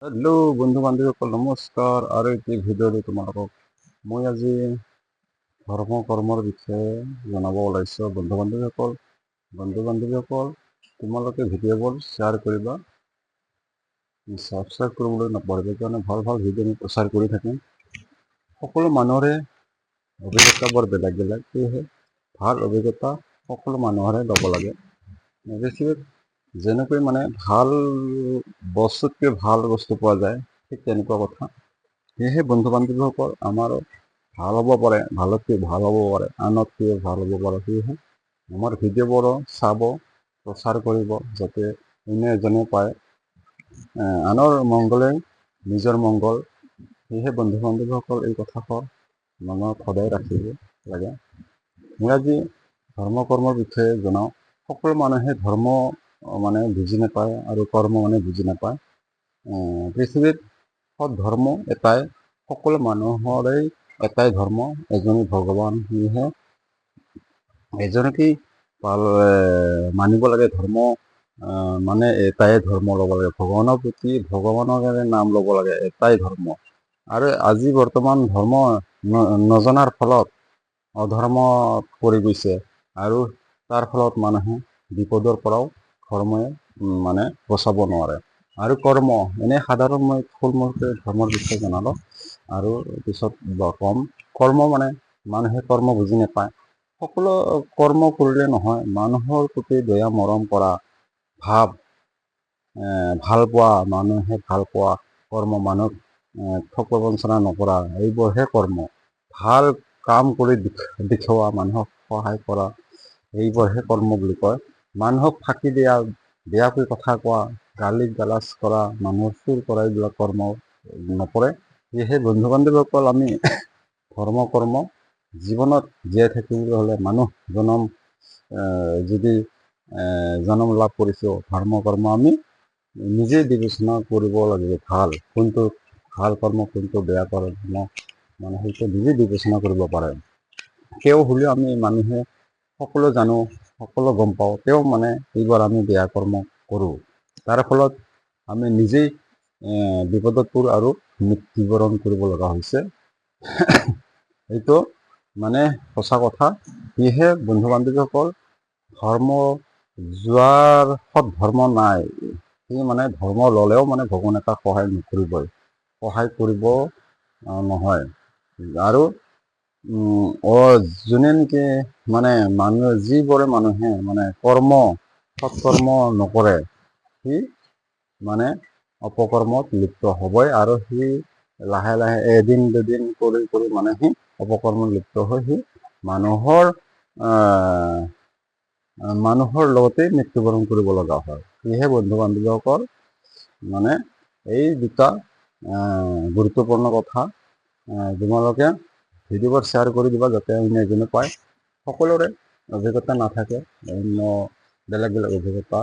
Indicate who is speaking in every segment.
Speaker 1: Hello' বন্ধু বান্ধৱীসকল নমস্কাৰ। আৰু এটি ভিডিঅ'লৈ তোমালোকক মই আজি ধৰ্ম কৰ্মৰ বিষয়ে জনাব ওলাইছোঁ। বন্ধু বান্ধৱীসকল তোমালোকে ভিডিঅ'বোৰ শ্বেয়াৰ কৰিবা, ছাবস্ক্ৰাইব কৰিবলৈ নপাহৰিবা, কাৰণে ভাল ভাল ভিডিঅ' আমি প্ৰচাৰ কৰি থাকিম। সকলো মানুহৰে অভিজ্ঞতা বৰ বেলেগ বেলেগ, সেয়েহে ভাল অভিজ্ঞতা সকলো মানুহৰে ল'ব লাগে। বেছিভাগ যেনেকৈ ভাল বস্তুতকৈ ভাল বস্তু পোৱা যায়, ঠিক তেনেকুৱা কথা। সেয়েহে বন্ধু বান্ধৱীসকল আমাৰো ভাল হ'ব পাৰে, ভালতকৈ ভাল হ'ব পাৰে, আনতকৈ ভাল হ'ব পাৰে। সেয়েহে আমাৰ ভিডিঅ'বোৰো চাব, প্ৰচাৰ কৰিব, যাতে অন্য এজনে পায়। আনৰ মংগলে নিজৰ মংগল। সেয়েহে বন্ধু বান্ধৱীসকল এই কথাষাৰ মনত সদায় ৰাখিব লাগে। মই আজি ধৰ্ম কৰ্মৰ বিষয়ে জনাওঁ। সকলো মানুহে ধৰ্ম বুজি নাপায় আৰু কৰ্ম বুজি নাপায়। পৃথিৱীত সৎ ধৰ্ম এটাই, সকলো মানুহৰে এটাই ধৰ্ম, এজনে ভগৱান। সেয়েহে এজনকেই মানিব লাগে। ধৰ্ম এটাই ধৰ্ম ল'ব লাগে, ভগৱানৰ প্ৰতি ভগৱানৰ নাম ল'ব লাগে, এটাই ধৰ্ম। আৰু আজি বৰ্তমান ধৰ্ম নজনাৰ ফলত অধৰ্মত পৰি গৈছে, আৰু তাৰ ফলত মানুহে বিপদৰ পৰাও ধৰ্মই বচাব নোৱাৰে। আৰু কৰ্ম এনেই সাধাৰণ মই থুলমূলকৈ ধৰ্মৰ বিষয়ে জনালোঁ, আৰু পিছত কম। কৰ্ম মানুহে কৰ্ম বুজি নাপায়। সকলো কৰ্ম কৰিলে নহয়, মানুহৰ প্ৰতি দয়া মৰম কৰা, ভাল পোৱা, মানুহে ভাল পোৱা কৰ্ম, মানুহক ঠগ প্ৰবঞ্চনা নকৰা, এইবোৰহে কৰ্ম। ভাল কাম কৰি দেখুওৱা, মানুহক সহায় কৰা, এইবোৰহে কৰ্ম বুলি কয়। মানুহক ফাঁকি দিয়া, বেয়াকৈ কথা কোৱা, গালি গালাজ কৰা, মানুহৰ চুৰ কৰা, এইবিলাক কৰ্ম নপৰে। সেয়েহে বন্ধু বান্ধৱীসকল আমি ধৰ্ম কৰ্ম জীৱনত জীয়াই থাকিবলৈ হ'লে, মানুহ যদি জন্ম লাভ কৰিছোঁ, ধৰ্ম কৰ্ম আমি নিজেই বিবেচনা কৰিব লাগিব। কোনটো ভাল কৰ্ম, কোনটো বেয়া কৰ্ম, সেইটো নিজেই বিবেচনা কৰিব পাৰে। তেওঁ হ'লেও আমি মানুহে সকলো জানো, সকলো গম পাওঁ, তেওঁ এইবাৰ আমি বেয়া কৰ্ম কৰোঁ। তাৰ ফলত আমি নিজেই বিপদত পৰোঁ আৰু মৃত্যুবৰণ কৰিব লগা হৈছে। এইটো সঁচা কথা। সেয়েহে বন্ধু বান্ধৱীসকল, ধৰ্ম যোৱাৰ সৎ ধৰ্ম নাই। সি ধৰ্ম ল'লেও ভগৱানে তাক সহায় নকৰিবই, সহায় কৰিব নহয়। আৰু যোনে নেকি যিবোৰে মানুহে সৎ কৰ্ম নকৰে, সি অপকৰ্মত লিপ্ত হ'বই। আৰু সি লাহে লাহে এদিন দুদিন কৰি সি অপকৰ্মত লিপ্ত হৈ সি মানুহৰ লগতেই মৃত্যুবৰণ কৰিব লগা হয়। সেয়েহে বন্ধু বান্ধৱীসকল, এই দুটা গুৰুত্বপূৰ্ণ কথা। তোমালোকে ভিডিঅ'বোৰ শ্বেয়াৰ কৰি দিবা, যাতে অন্য এজনে পায়। সকলোৰে অভিজ্ঞতা নাথাকে, বেলেগ বেলেগ অভিজ্ঞতা,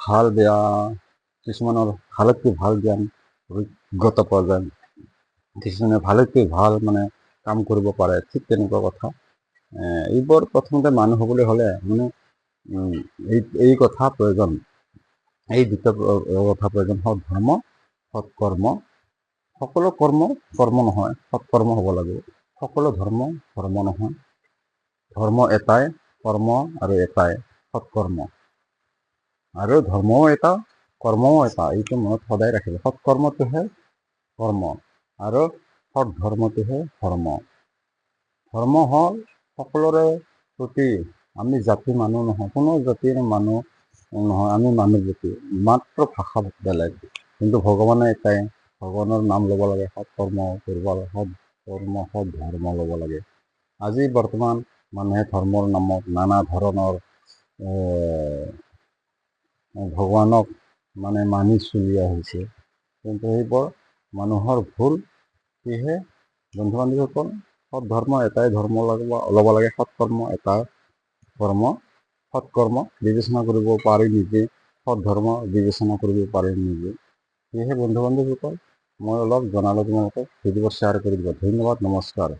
Speaker 1: ভাল বেয়া, কিছুমানৰ ভালতকৈ ভাল জ্ঞান অভিজ্ঞতা পোৱা যায়, কিছুমানে ভালতকৈ ভাল কাম কৰিব পাৰে, ঠিক তেনেকুৱা কথা। এইবোৰ প্ৰথমতে মানুহ হ'বলৈ হ'লে এই কথা প্ৰয়োজন, এই দুটা কথা প্ৰয়োজন: সৎ ধৰ্ম, সৎ কৰ্ম। সকলো কৰ্ম নহয়, সৎ কৰ্ম হ'ব লাগিব। সকলো ধৰ্ম নহয়, ধৰ্ম এটাই, কৰ্ম আৰু এটাই, সৎ কৰ্ম। আৰু ধৰ্মও এটা, কৰ্মও এটা, এইটো মনত সদায় ৰাখিব। সৎ কৰ্মটোহে কৰ্ম, আৰু সৎ ধৰ্মটোহে ধৰ্ম। ধৰ্ম হ'ল সকলোৰে প্ৰতি, আমি জাতি মানুহ নহয়, কোনো জাতিৰ মানুহ নহয়, আমি মানুহ জাতি, মাত্ৰ ভাষা বেলেগ, কিন্তু ভগৱানে এটাই। ভগৱানৰ নাম ল'ব লাগে, সৎ কৰ্ম কৰিব লাগে, সৎ কৰ্ম, সৎ ধৰ্ম ল'ব লাগে। আজি বৰ্তমান মানুহে ধৰ্মৰ নামত নানা ধৰণৰ ভগৱানক মানি চলি আহিছে, কিন্তু সেইবোৰ মানুহৰ ভুল। সেয়েহে বন্ধু বান্ধৱীসকল, সৎ ধৰ্ম এটাই ধৰ্ম ল'ব লাগে, সৎ কৰ্ম এটা কৰ্ম, সৎ কৰ্ম বিবেচনা কৰিব পাৰি নিজে, সৎ ধৰ্ম বিবেচনা কৰিব পাৰি নিজে। সেয়েহে বন্ধু বান্ধৱীসকল, মই অলপ জনালোঁ তোমালোকক। ভিডিঅ'বোৰ শ্বেয়াৰ কৰি দিবা। ধন্যবাদ, নমস্কাৰ।